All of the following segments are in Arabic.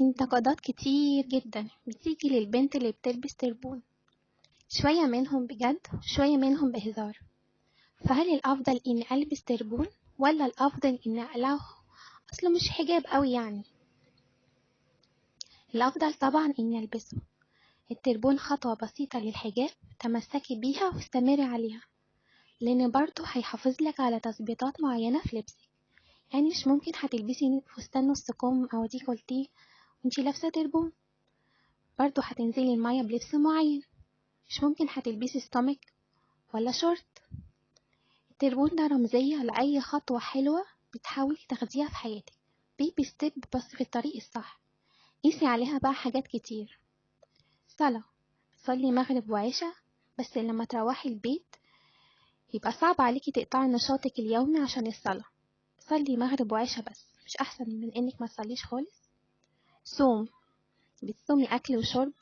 انتقادات كتير جدا بتيجي للبنت اللي بتلبس تربون، شوية منهم بجد شوية منهم بهزار. فهل الأفضل إني ألبس تربون ولا الأفضل إني أقلعه؟ أصله مش حجاب قوي يعني. الأفضل طبعا إني ألبسه. التربون خطوة بسيطة للحجاب، تمسكي بيها واستمري عليها، لأن برضه هيحافظلك على تظبيطات معينة في لبسك. يعني مش ممكن هتلبسي فستان نص كم أو ديكولتيه وانتي لابسة تربون. برضه هتنزلي المية بلبس معين، مش ممكن هتلبسي ستومك ولا شورت. التربون ده رمزية لأي خطوة حلوة بتحاولي تاخديها في حياتك، بيبي ستيب بس في الطريق الصح. قيسي عليها بقى حاجات كتير. صلاة، صلي مغرب وعشاء، بس لما تروحي البيت يبقى صعب عليكي تقطعي نشاطك اليومي عشان الصلاة. صلي مغرب وعشاء بس، مش أحسن من إنك ما تصليش خالص؟ صوم، بتصومي أكل وشرب،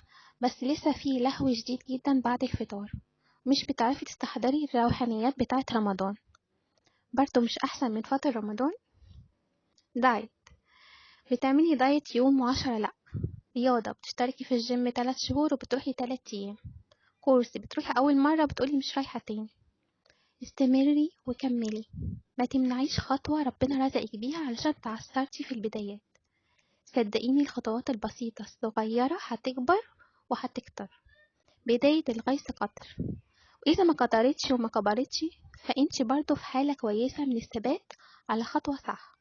بس لسه في لهو شديد جدا بعد الفطار، مش بتعرفي تستحضري الروحانيات بتاعت رمضان، برضو مش أحسن من فطر رمضان. دايت، بتعملي دايت يوم و10 لأ. رياضة، بتشتركي في الجيم 3 شهور وبتروحي 3 أيام. كورس، بتروحي أول مرة بتقولي مش رايحة تاني. استمري وكملي، ما تمنعيش خطوة ربنا رزقك بيها علشان تعثرتي في البدايات. صدقيني الخطوات البسيطة الصغيرة هتكبر وهتكتر. بداية الغيث قطر، وإذا ما قطرتش وما كبرتش فإنتي برضو في حالة كويسة من الثبات على خطوة صح.